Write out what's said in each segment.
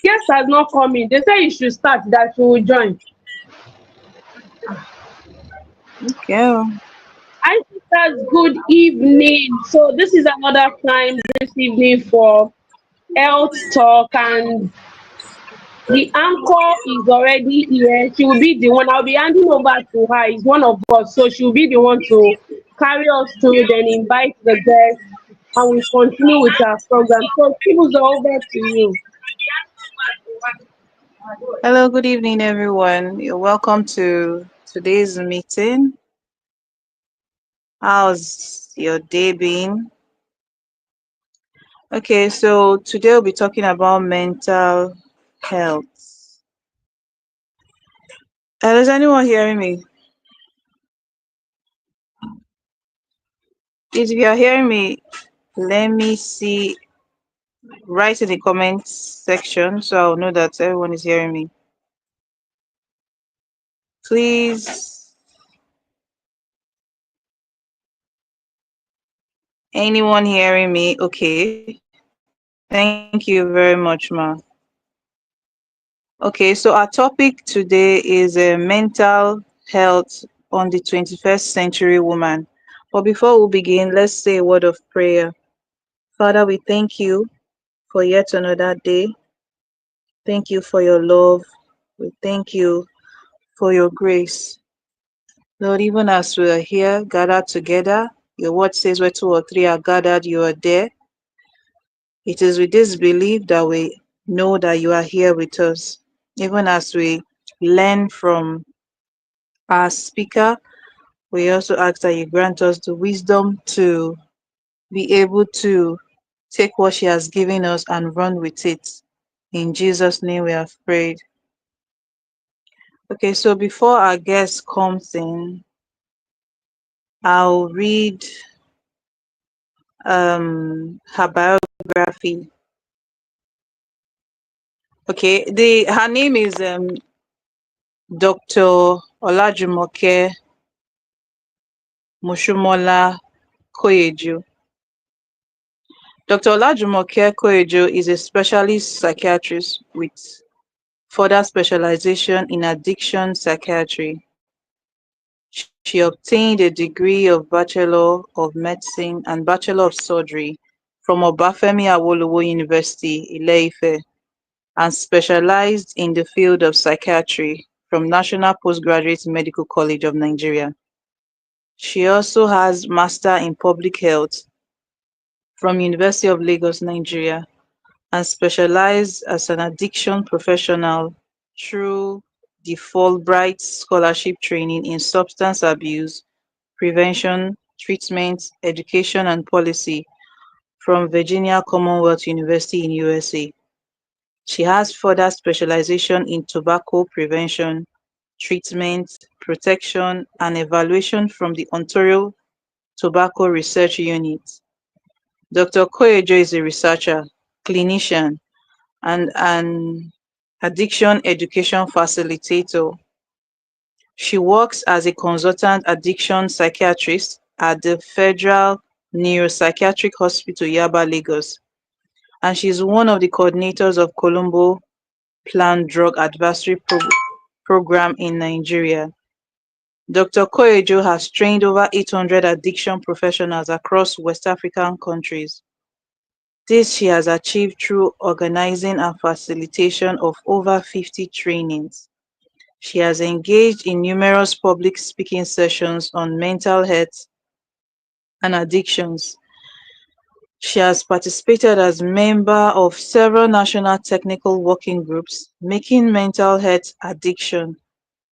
guest has not come in. They say you should start, that she will join. Okay. Hi, sisters. Good evening. So this is another time this evening for health talk, and the anchor is already here. She will be the one. I'll be handing over to her. It's one of us, so she will be the one to carry us through, then invite the guests, and we continue with our program. So, Kibuzo, over to you. Hello, good evening, everyone. You're welcome to today's meeting. How's your day been? Okay, so today we'll be talking about mental health. Is anyone hearing me? If you are hearing me, let me see. Write in the comments section so I'll know that everyone is hearing me. Please, anyone hearing me? Okay. Thank you very much, Ma. Okay, so our topic today is mental health on the 21st century woman. But before we begin, let's say a word of prayer. Father, we thank you for yet another day. Thank you for your love. We thank you for your grace. Lord, even as we are here gathered together, your word says where two or three are gathered, you are there. It is with this belief that we know that you are here with us. Even as we learn from our speaker, we also ask that you grant us the wisdom to be able to take what she has given us and run with it. In Jesus' name we have prayed. Okay, so before our guest comes in, I'll read her biography. Okay, her name is Dr. Olajumoke Moshumola Koyeju. Dr. Olajumoke Koyeju is a specialist psychiatrist with further specialization in addiction psychiatry. She obtained a degree of Bachelor of Medicine and Bachelor of Surgery from Obafemi Awolowo University, Ile-Ife, and specialized in the field of psychiatry from National Postgraduate Medical College of Nigeria. She also has Master in Public Health from University of Lagos, Nigeria, and specialized as an addiction professional through the Fulbright Scholarship Training in Substance Abuse Prevention, Treatment, Education and Policy from Virginia Commonwealth University in USA. She has further specialization in tobacco prevention, treatment, protection, and evaluation from the Ontario Tobacco Research Unit. Dr. Koyejo is a researcher, clinician, and an addiction education facilitator. She works as a consultant addiction psychiatrist at the Federal Neuropsychiatric Hospital, Yaba, Lagos, and she is one of the coordinators of Colombo Planned Drug Advisory Program in Nigeria. Dr. Koyejo has trained over 800 addiction professionals across West African countries. This she has achieved through organizing and facilitation of over 50 trainings. She has engaged in numerous public speaking sessions on mental health and addictions. She has participated as member of several national technical working groups making mental health addiction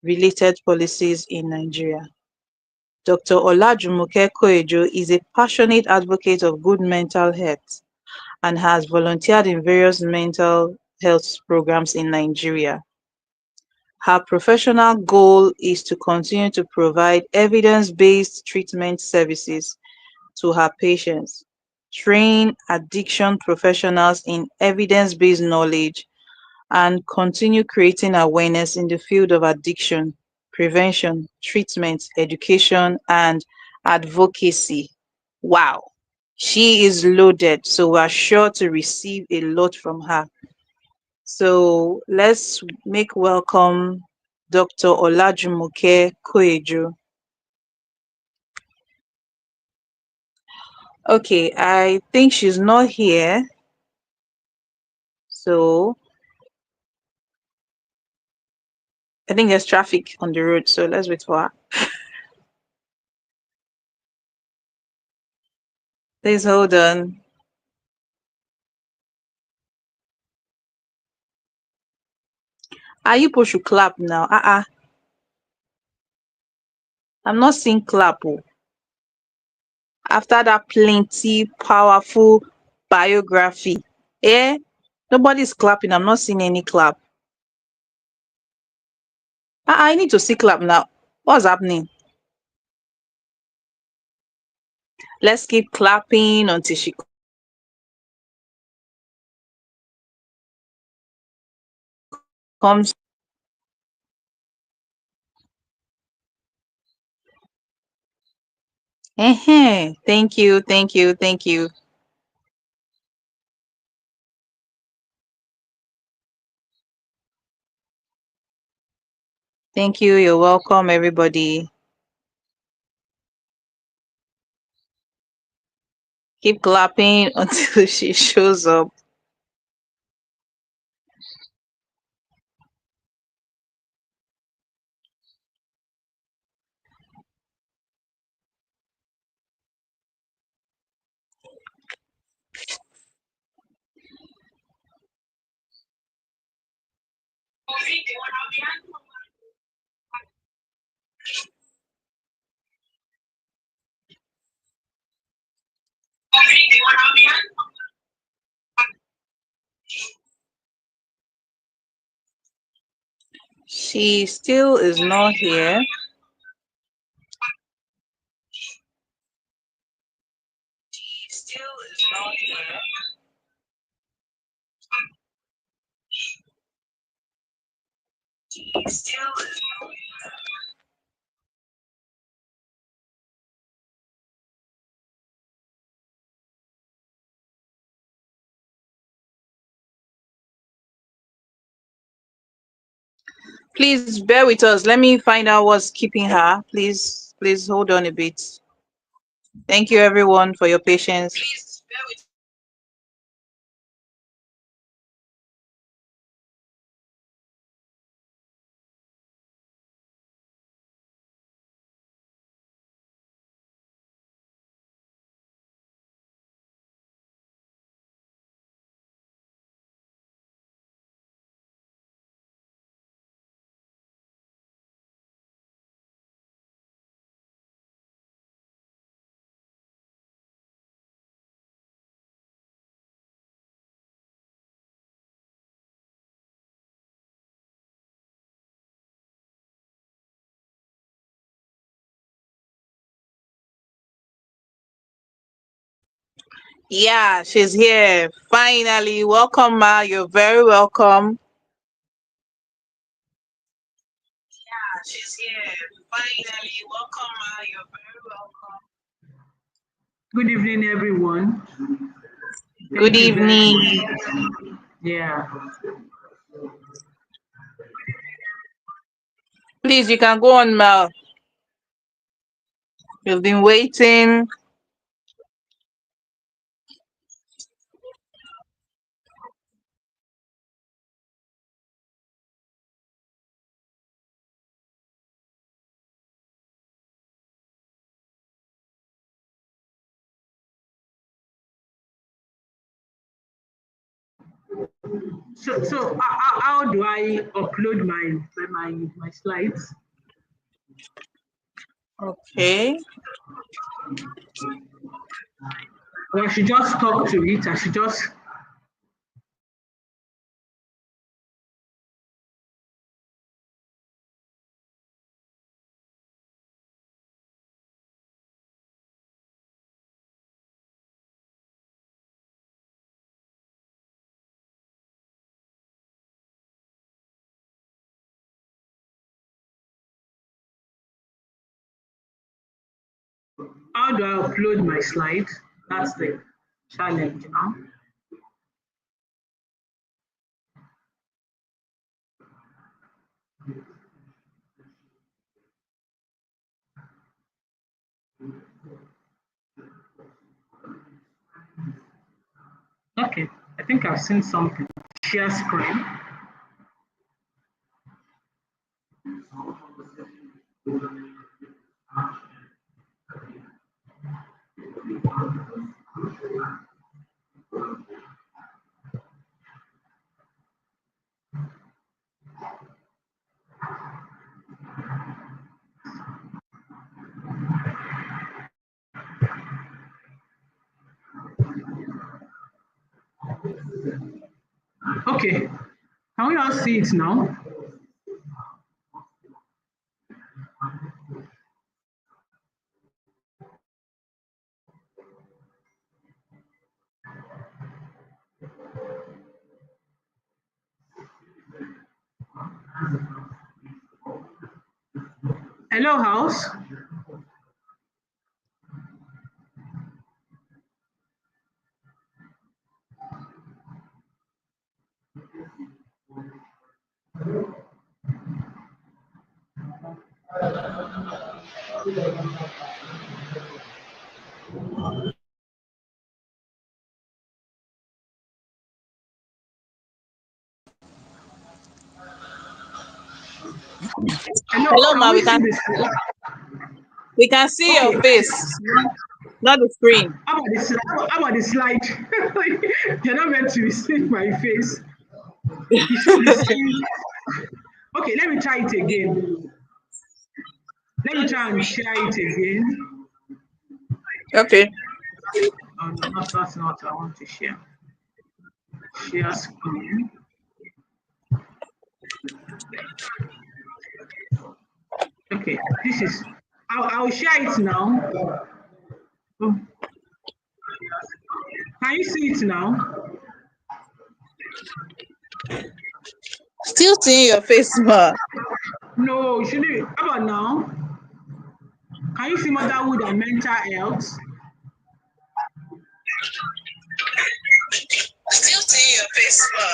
related policies in Nigeria. Dr. Olajumoke Koyejo is a passionate advocate of good mental health and has volunteered in various mental health programs in Nigeria. Her professional goal is to continue to provide evidence-based treatment services to her patients, train addiction professionals in evidence-based knowledge, and continue creating awareness in the field of addiction, prevention, treatment, education, and advocacy. Wow, she is loaded, so we're sure to receive a lot from her. So let's make welcome Dr. Olajumoke Koeju. Okay, I think she's not here. So I think there's traffic on the road. So let's wait for her. Please hold on. Are you supposed to clap now? I'm not seeing clap. Oh. After that plenty powerful biography. Eh? Nobody's clapping. I'm not seeing any clap. I need to see clap now. What's happening? Let's keep clapping until she comes. Thank you, thank you, thank you. Thank you. You're welcome, everybody. Keep clapping until she shows up. She still is not here. She still is not here. She still is not here. Please bear with us. Let me find out what's keeping her. Please hold on a bit. Thank you, everyone, for your patience. Please bear with. Yeah, she's here. Finally. Welcome, Ma. You're very welcome. Yeah, she's here. Finally. Welcome, Ma. You're very welcome. Good evening, everyone. Good Thank you very evening. much. Yeah. Please, you can go on, Mel. We've been waiting. So how do I upload my slides? Okay. Or I should just talk to it. I should just. How do I upload my slides? That's the challenge now. Okay, I think I've seen something. Share screen. Okay, can we all see it now? Hello, house. Hello, Hello, can ma. we We see can this? we can see your Okay, face, not the screen. how about the slide? You're not meant to see my face. You should be seeing. Okay, let me try it again. Let me try and share it again. Okay. Oh no, that's not what I want to share. Share screen. Okay, this is. I'll share it now. Oh, can you see it now? Still seeing your face, ma. No, should it? How about now? Can you see motherhood and mental health? Still seeing your face, ma.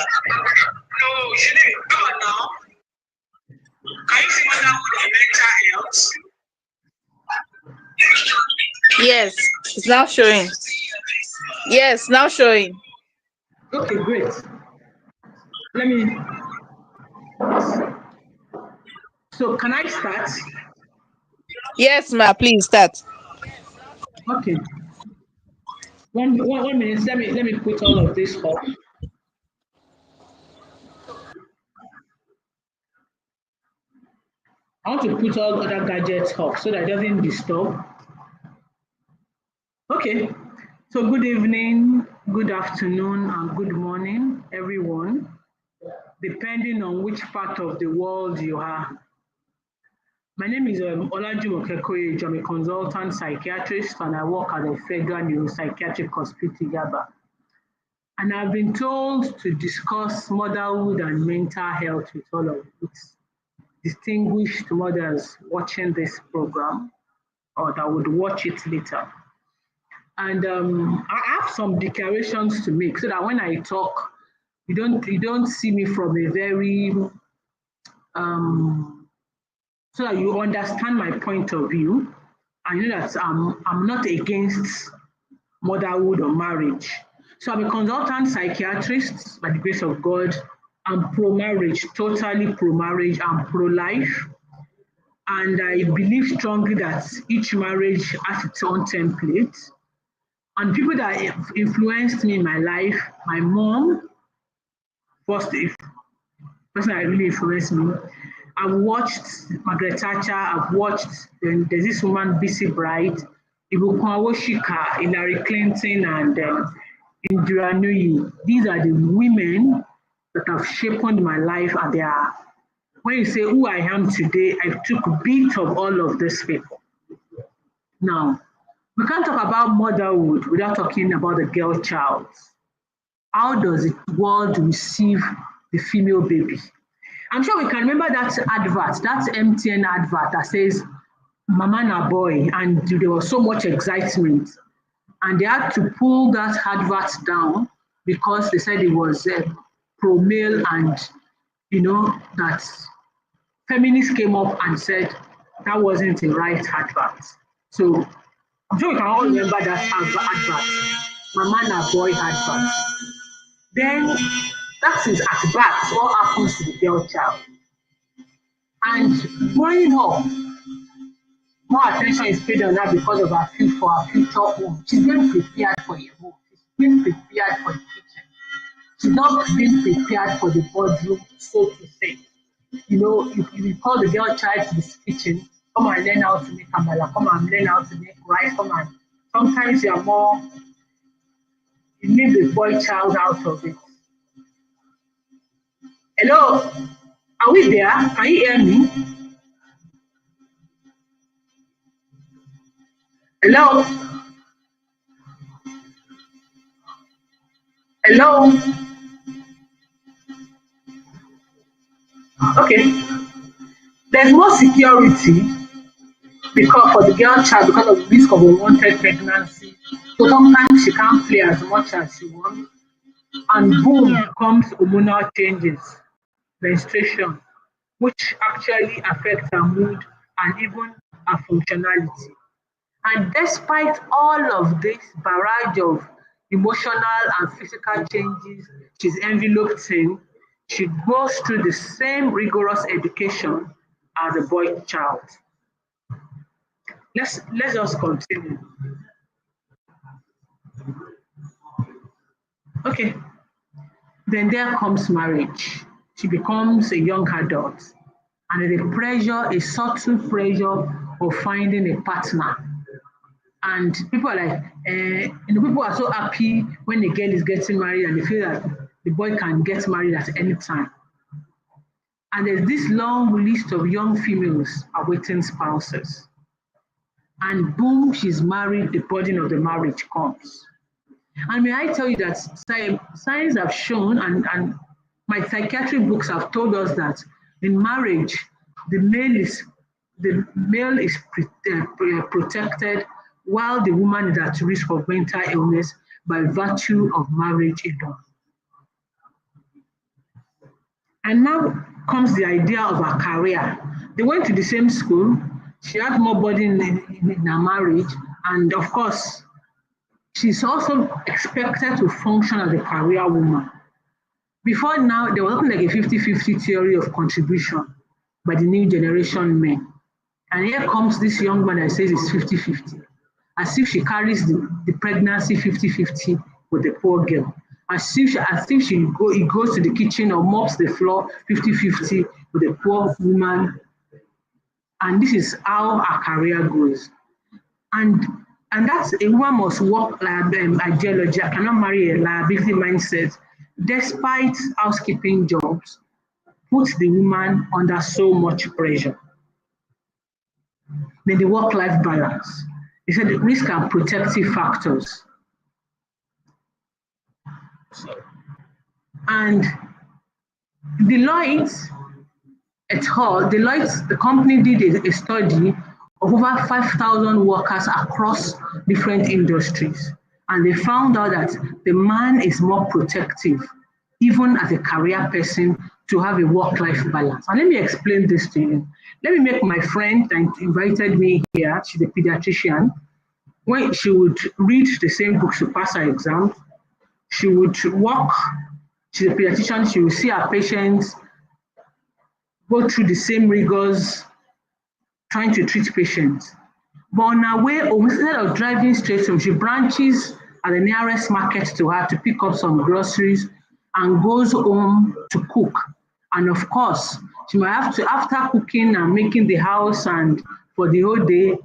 No, should it? How about now? Can you see motherhood and mental health? Yes, it's now showing. Yes, now showing. Okay, great. Let me. So, can I start? Yes, ma. Please start. Okay. One minute. Let me put all of this up. I want to put all other gadgets off so that it doesn't disturb. Okay. So, good evening, good afternoon, and good morning, everyone, depending on which part of the world you are. My name is Olajumoke Koyeji. I'm a consultant psychiatrist and I work at the Federal Neuropsychiatric Hospital, Yaba. And I've been told to discuss motherhood and mental health with all of its distinguished mothers watching this program or that would watch it later. And I have some declarations to make so that when I talk, you don't see me from a very um, so that you understand my point of view and you know that I'm not against motherhood or marriage. So I'm a consultant psychiatrist by the grace of God. I'm pro-marriage, totally pro-marriage. I'm pro-life. And I believe strongly that each marriage has its own template. And people that have influenced me in my life, my mom, first if person that really influenced me. I've watched Margaret Thatcher, I've watched, there's this woman, Bisi Bright, Ibukun Awoshika, Hillary Clinton, and Indira Nooyi. These are the women that have shaped my life, and they are, when you say who I am today, I took a bit of all of these people. Now, we can't talk about motherhood without talking about the girl child. How does the world receive the female baby? I'm sure we can remember that advert, that MTN advert that says Mama na boy, and there was so much excitement. And they had to pull that advert down because they said it was pro male and, that feminists came up and said that wasn't the right advert. So I'm sure you can all remember that advert, Mama na boy advert. Then that is at birth what happens to the girl child. And growing up, more attention is paid on that because of her future home. She's being prepared for a home. She's being prepared for the kitchen. She's not being prepared for the boardroom, so to say. If you call the girl child to this kitchen, come and learn how to make amala, come and learn how to make rice, come and sometimes you leave the boy child out of it. Hello, are we there? Can you hear me? Hello? Hello? Okay. There's more security because for the girl child because of the risk of unwanted pregnancy. So sometimes she can't play as much as she wants. And boom comes hormonal changes, menstruation, which actually affects her mood and even her functionality. And despite all of this barrage of emotional and physical changes she's enveloped in, she goes through the same rigorous education as a boy child. Let's just continue. Okay, then there comes marriage. She becomes a young adult, and the pressure, a subtle pressure of finding a partner. And people are like, people are so happy when the girl is getting married and they feel that the boy can get married at any time. And there's this long list of young females awaiting spouses. And boom, she's married, the burden of the marriage comes. And may I tell you that science have shown, and my psychiatric books have told us that in marriage, the male is protected while the woman is at risk of mental illness by virtue of marriage alone. And now comes the idea of her career. They went to the same school. She had more burden in her marriage. And of course, she's also expected to function as a career woman. Before now, there was something like a 50-50 theory of contribution by the new generation men. And here comes this young man that says it's 50-50, as if she carries the pregnancy 50-50 with the poor girl. As if he goes to the kitchen or mops the floor 50-50 with the poor woman. And this is how her career goes. And that's a woman must work like ideology. I cannot marry a liability mindset, despite housekeeping jobs, puts the woman under so much pressure. Then the work-life balance. He said the risk and protective factors. And Deloitte et al., the company did a study of over 5,000 workers across different industries. And they found out that the man is more protective, even as a career person, to have a work-life balance. And let me explain this to you. Let me make my friend that invited me here, she's a pediatrician. When she would read the same books to pass her exam, she would walk, she's a pediatrician, she will see her patients go through the same rigors trying to treat patients. But on her way home, instead of driving straight home, she branches at the nearest market to her to pick up some groceries and goes home to cook. And of course, she might have to, after cooking and making the house and for the whole day,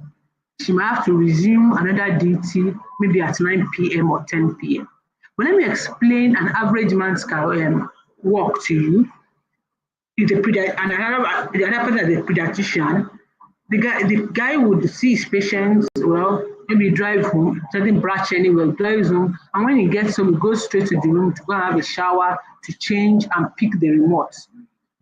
she might have to resume another duty maybe at 9 p.m. or 10 p.m. But let me explain an average man's work to you. The other person is a pediatrician. The guy would see his patients, maybe drive home, doesn't brush anywhere, drives home, and when he gets home, he goes straight to the room to go and have a shower, to change and pick the remote.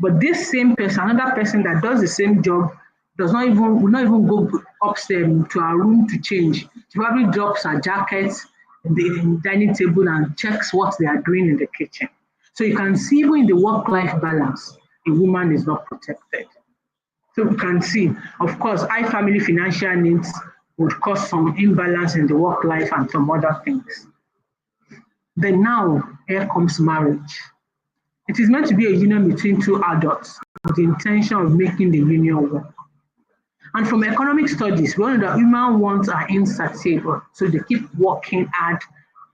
But this same person, another person that does the same job, will not even go upstairs to our room to change. She probably drops her jacket in the dining table and checks what they are doing in the kitchen. So you can see even in the work-life balance, a woman is not protected. So we can see, of course, high family financial needs would cause some imbalance in the work life and some other things. Then now, here comes marriage. It is meant to be a union between two adults with the intention of making the union work. And from economic studies, we know that human wants are insatiable, so they keep working hard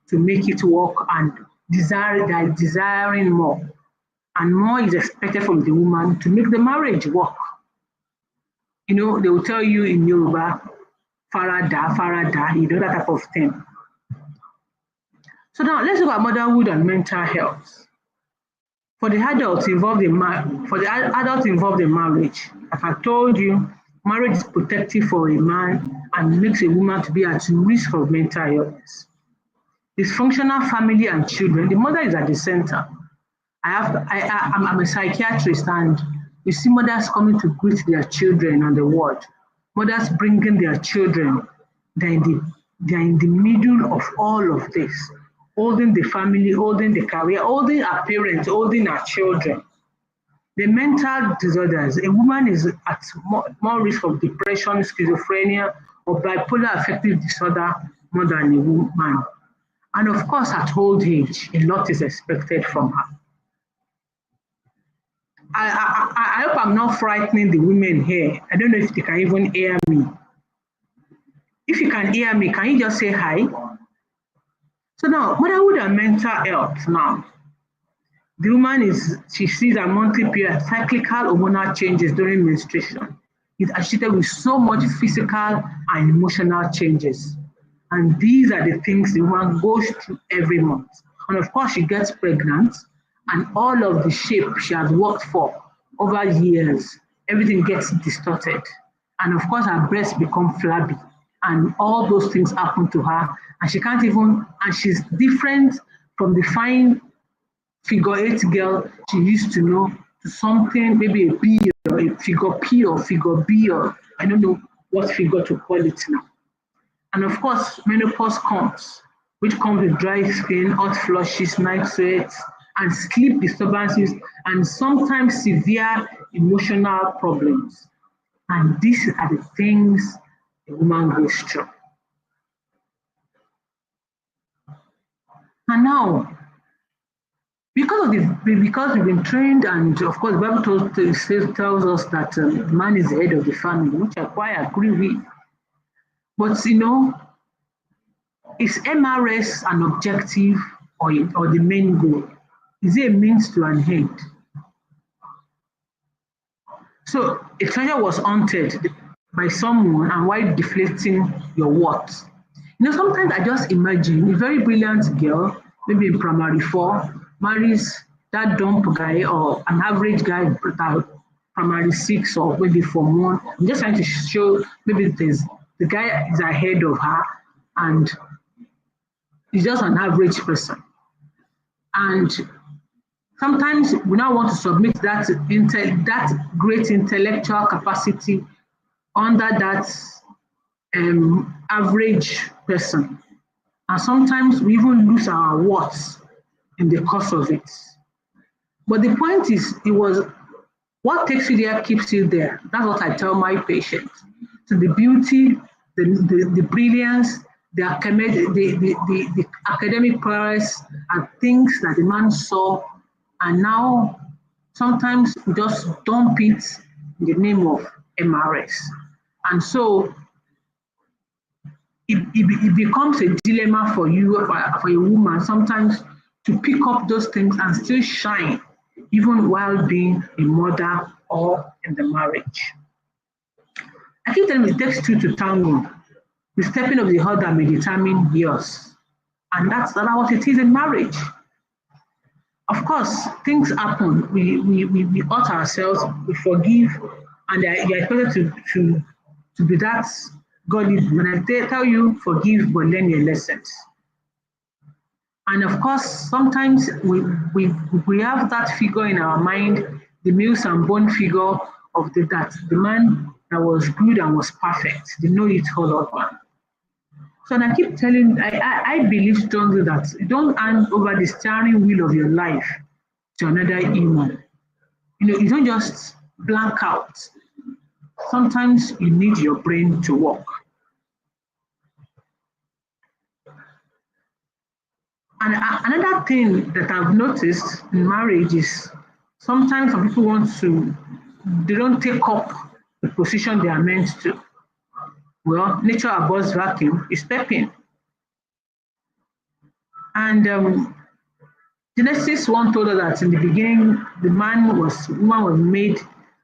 to make it work and they're desiring more. And more is expected from the woman to make the marriage work. They will tell you in Yoruba, farada, farada, that type of thing. So now let's look at motherhood and mental health. For the adults involved in marriage, as I told you, marriage is protective for a man and makes a woman to be at risk of mental illness. Dysfunctional family and children, the mother is at the center. I'm a psychiatrist, and you see mothers coming to greet their children on the ward. Mothers bringing their children. They're in the middle of all of this, holding the family, holding the career, holding our parents, holding our children. The mental disorders, a woman is at more risk of depression, schizophrenia, or bipolar affective disorder more than a woman. And of course, at old age, a lot is expected from her. I hope I'm not frightening the women here. I don't know if they can even hear me. If you can hear me, can you just say hi? So now, motherhood and mental health now. The woman she sees her monthly period, cyclical hormonal changes during menstruation. It's associated with so much physical and emotional changes. And these are the things the woman goes through every month. And of course, she gets pregnant, and all of the shape she has worked for over years, everything gets distorted. And of course, her breasts become flabby, and all those things happen to her. And she can't even, and she's different from the fine figure 8 girl she used to know to something, maybe a B or a figure P or figure B, or I don't know what figure to call it now. And of course, menopause comes, which comes with dry skin, hot flushes, night sweats, and sleep disturbances, and sometimes severe emotional problems. And these are the things a woman goes through. And now, because we've been trained, and of course, the Bible tells us that man is the head of the family, which I quite agree with. But is MRS an objective or the main goal? Is it a means to an end? So a treasure was hunted by someone, and while deflating your worth. Sometimes I just imagine a very brilliant girl, maybe in primary 4, marries that dumb guy or an average guy in primary 6 or maybe form 1. I'm just trying to show maybe the guy is ahead of her and he's just an average person. And sometimes we now want to submit that great intellectual capacity under that average person. And sometimes we even lose our worth in the course of it. But the point is, what takes you there keeps you there. That's what I tell my patients. So the beauty, the brilliance, the academic prowess are things that the man saw, and now sometimes we just dump it in the name of MRS. And so it becomes a dilemma for you, for a woman, sometimes to pick up those things and still shine, even while being a mother or in the marriage. I keep telling you, it takes two to tango. The stepping of the other may determine yours. And that's not what it is in marriage. Of course, things happen. We hurt ourselves, we forgive, and you're expected to be that godly. When I tell you, forgive, but learn your lessons. And of course, sometimes we have that figure in our mind, the Mills and Bone figure of that the man that was good and was perfect, the know-it-all man. So and I keep telling, I believe strongly that you don't hand over the steering wheel of your life to another human. You don't just blank out sometimes you need your brain to work. And another thing that I've noticed in marriage is sometimes some people they don't take up the position they are meant to. Well, nature abhors vacuum, you step in. And Genesis 1 told us that in the beginning, woman was made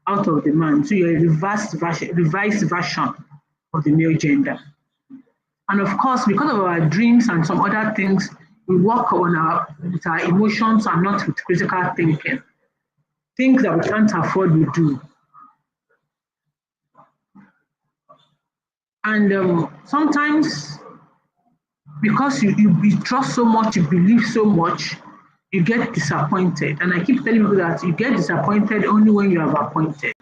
out of the man. So you're a revised version of the male gender. And of course, because of our dreams and some other things, we work with our emotions and not with critical thinking. Things that we can't afford, we do. And sometimes, because you trust so much, you believe so much, you get disappointed. And I keep telling people that you get disappointed only when you have appointed.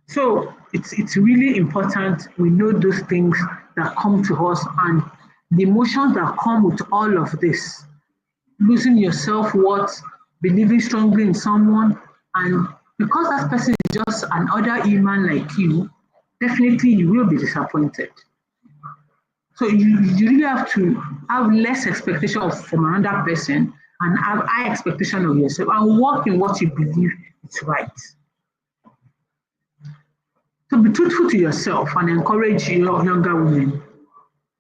So it's really important we know those things that come to us and the emotions that come with all of this. Losing your self-worth, believing strongly in someone, and because that person is just another human like you, definitely you will be disappointed. So you really have to have less expectation from another person and have high expectation of yourself and work in what you believe is right. So be truthful to yourself and encourage your younger women.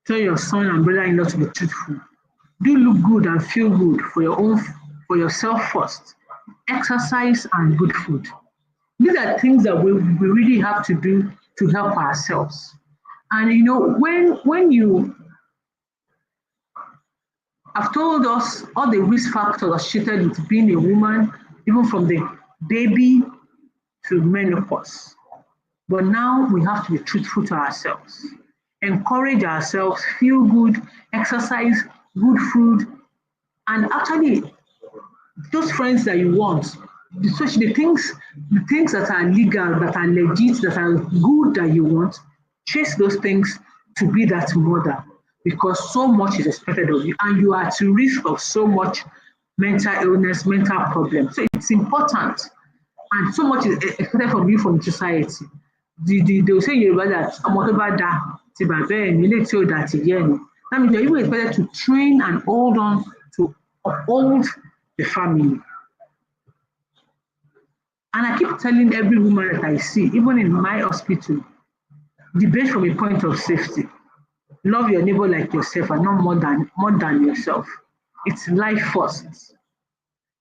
Tell your son and brother-in-law to be truthful. Do look good and feel good for yourself first. Exercise and good food. These are things that we really have to do to help ourselves. And when you have told us all the risk factors associated with being a woman, even from the baby to menopause. But now we have to be truthful to ourselves, encourage ourselves, feel good, exercise, good food, and actually those friends that you want, especially the things that are legal, that are legit, that are good that you want, chase those things to be that mother because so much is expected of you and you are at risk of so much mental illness, mental problems. So it's important and so much is expected from you from society. They will say Yoruba that ọmọ tó bá da ti bàbá ẹ̀ ní ilé tí ò dá ti ìyá ẹ̀ ni. That means you're even expected to train and hold on to uphold the family. And I keep telling every woman that I see, even in my hospital, debate from a point of safety. Love your neighbor like yourself and not more than yourself. It's life first.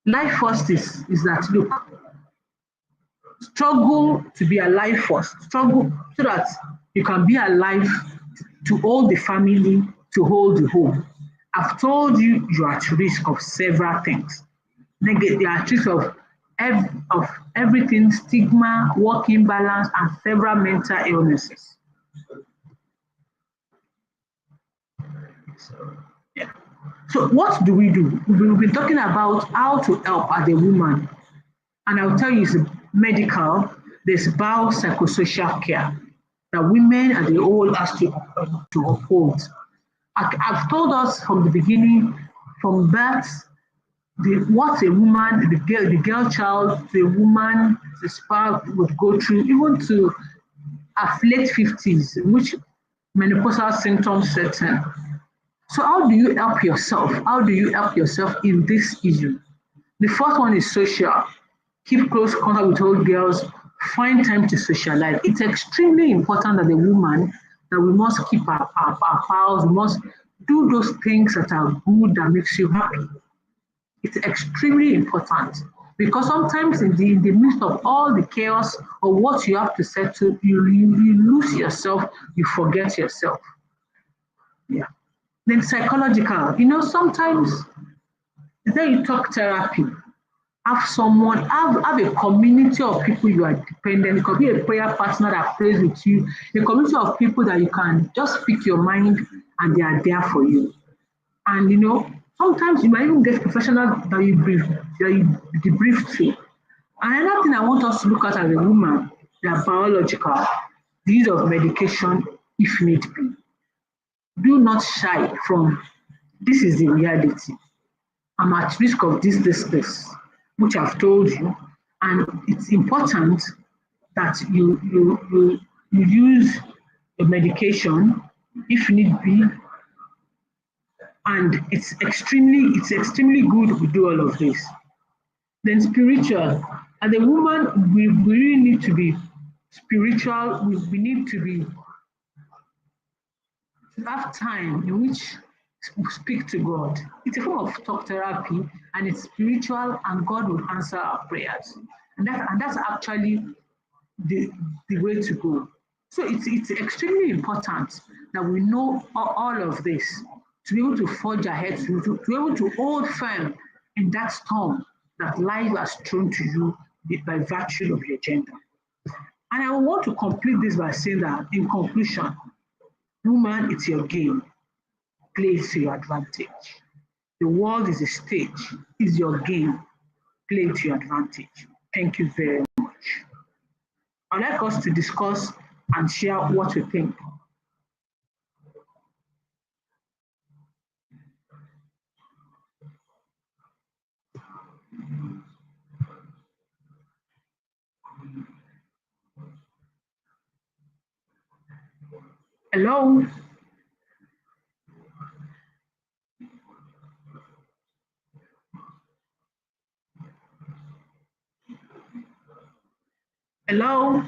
Life first is that look, struggle to be alive first. Struggle so that you can be alive to hold the family, to hold the home. I've told you you are at risk of several things. They are at risk of everything, stigma, work imbalance, and several mental illnesses. Yeah. So what do? We've been talking about how to help as a woman. And I'll tell you, it's medical, there's biopsychosocial care that women as a whole has to uphold. I've told us from the beginning, from birth, what a woman, the girl child, the woman, the spouse would go through, even to her late 50s, which menopausal symptoms set in. So how do you help yourself? How do you help yourself in this issue? The first one is social. Keep close contact with old girls, find time to socialize. It's extremely important as a woman that we must keep our pals, we must do those things that are good, that makes you happy. It's extremely important because sometimes in the midst of all the chaos of what you have to settle, you lose yourself, you forget yourself. Yeah. Then psychological, sometimes then you talk therapy. Have someone, have a community of people you are dependent. It could be a prayer partner that prays with you, a community of people that you can just speak your mind and they are there for you. And sometimes you might even get professionals that you debrief to. Another thing I want us to look at as a woman, they are biological, the use of medication if need be. Do not shy from this is the reality. I'm at risk of this, which I've told you. And it's important that you use your medication if need be, and it's extremely good we do all of this. Then spiritual. As a woman, we really need to be spiritual. We need to have time in which we speak to God. It's a form of talk therapy, and it's spiritual, and God will answer our prayers. And that's actually the the way to go. So it's extremely important that we know all of this to be able to forge ahead, to be able to hold firm in that storm that life has thrown to you by virtue of your gender. And I want to complete this by saying that, in conclusion, woman, it's your game. Play it to your advantage. The world is a stage. It's your game. Play it to your advantage. Thank you very much. I'd like us to discuss and share what we think. Hello? Hello?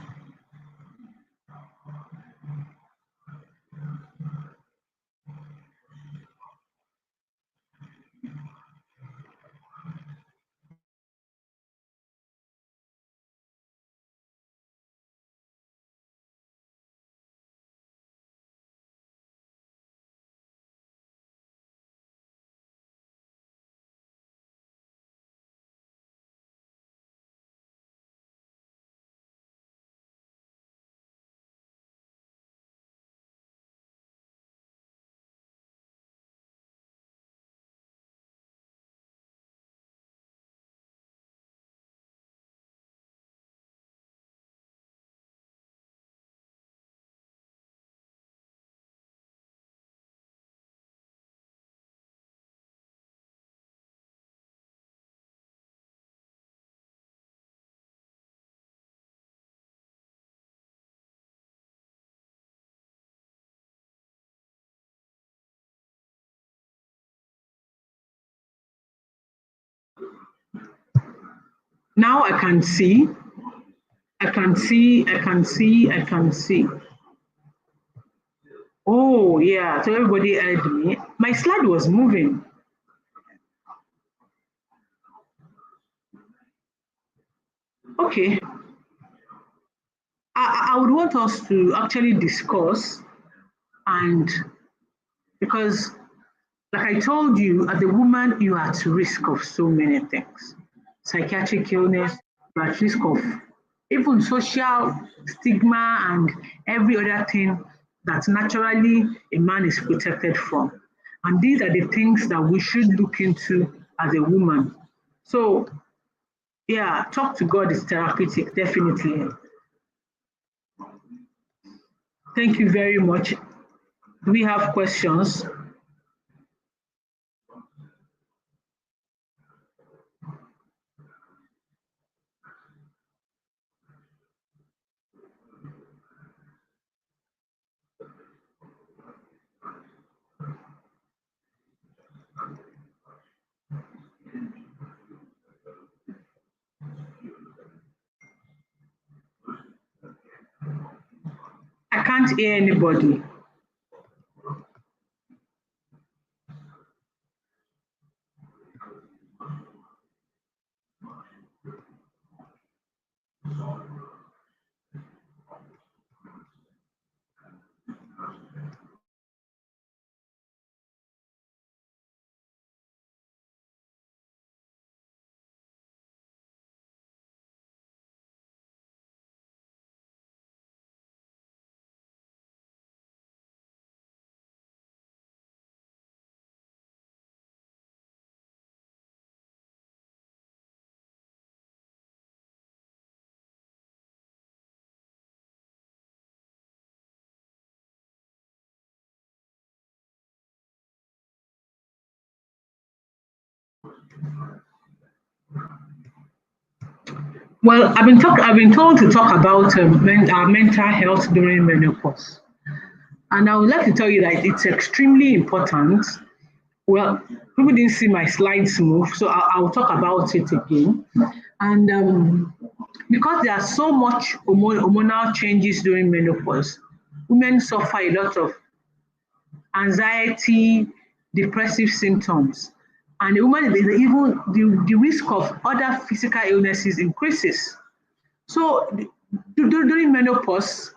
Now I can see. I can see. I can see. I can see. Oh, yeah. So everybody heard me. My slide was moving. Okay. I would want us to actually discuss, and because, like I told you, as a woman, you are at risk of so many things. Psychiatric illness, you're at risk of even social stigma and every other thing that naturally a man is protected from. And these are the things that we should look into as a woman. So, yeah, talk to God is therapeutic, definitely. Thank you very much. Do we have questions? I can't hear anybody. Well, I've been told to talk about our mental health during menopause, and I would like to tell you that it's extremely important. Well, people didn't see my slides move, so I'll talk about it again. And because there are so much hormonal changes during menopause, women suffer a lot of anxiety, depressive symptoms, and the woman even the risk of other physical illnesses increases. So during menopause,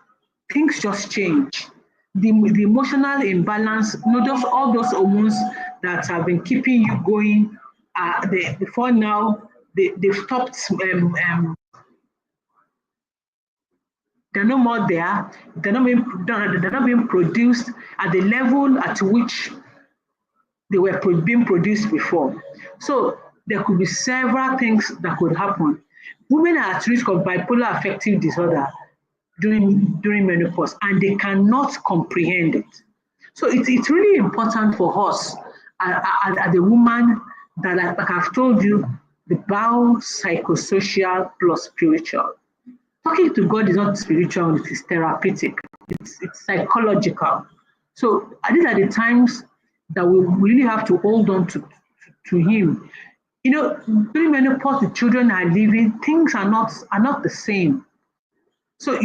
things just change. The emotional imbalance, just all those hormones that have been keeping you going, before now, they've stopped, they're no more there, they're not being produced at the level at which they were being produced before. So there could be several things that could happen. Women are at risk of bipolar affective disorder during menopause, and they cannot comprehend it. So it's really important for us as a woman that, like I've told you, the bow psychosocial plus spiritual. Talking to God is not spiritual, it is therapeutic, it's psychological. So these are the times that we really have to hold on to Him. You know, during menopause, the children are leaving, things are not the same. So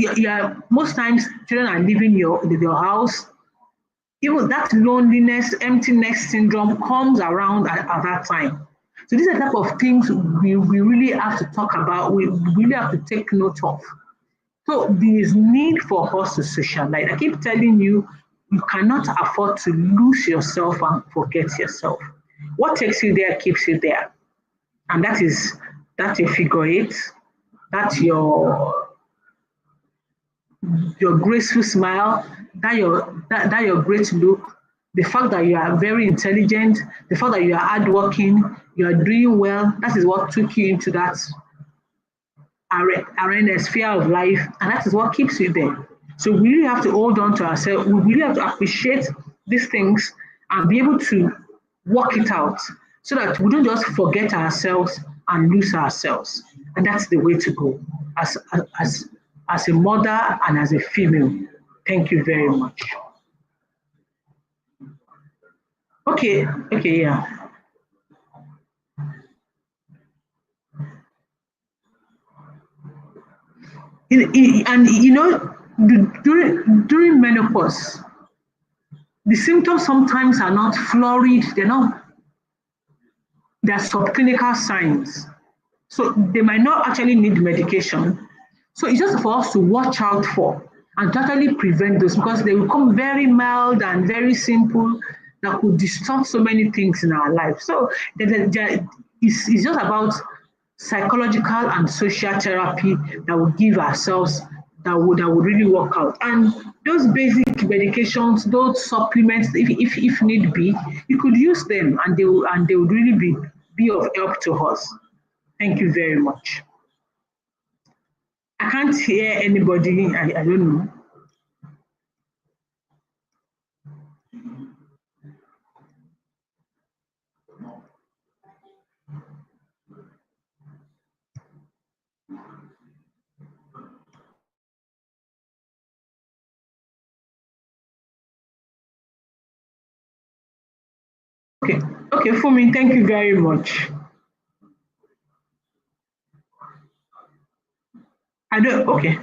most times children are leaving your house. Even that loneliness, emptiness syndrome comes around at that time. So these are the type of things we really have to talk about. We really have to take note of. So there is need for us to socialize. I keep telling you, you cannot afford to lose yourself and forget yourself. What takes you there keeps you there. And that's your figure eight, that's your graceful smile, that your great look, the fact that you are very intelligent, the fact that you are hardworking, you are doing well, that is what took you into that arena sphere of life, and that is what keeps you there. So we really have to hold on to ourselves. We really have to appreciate these things and be able to work it out so that we don't just forget ourselves and lose ourselves. And that's the way to go as as as a mother and as a female. Thank you very much. Okay, okay, yeah. And you know, during menopause, the symptoms sometimes are not florid. They're subclinical signs. So they might not actually need medication. So it's just for us to watch out for and totally prevent those because they will come very mild and very simple that could distort so many things in our life. So it's just about psychological and social therapy that will give ourselves that would really work out. And those basic medications, those supplements, if need be, you could use them and they would really be of help to us. Thank you very much. I can't hear anybody. I don't know. Okay, okay, Fumi, thank you very much. I don't. Okay.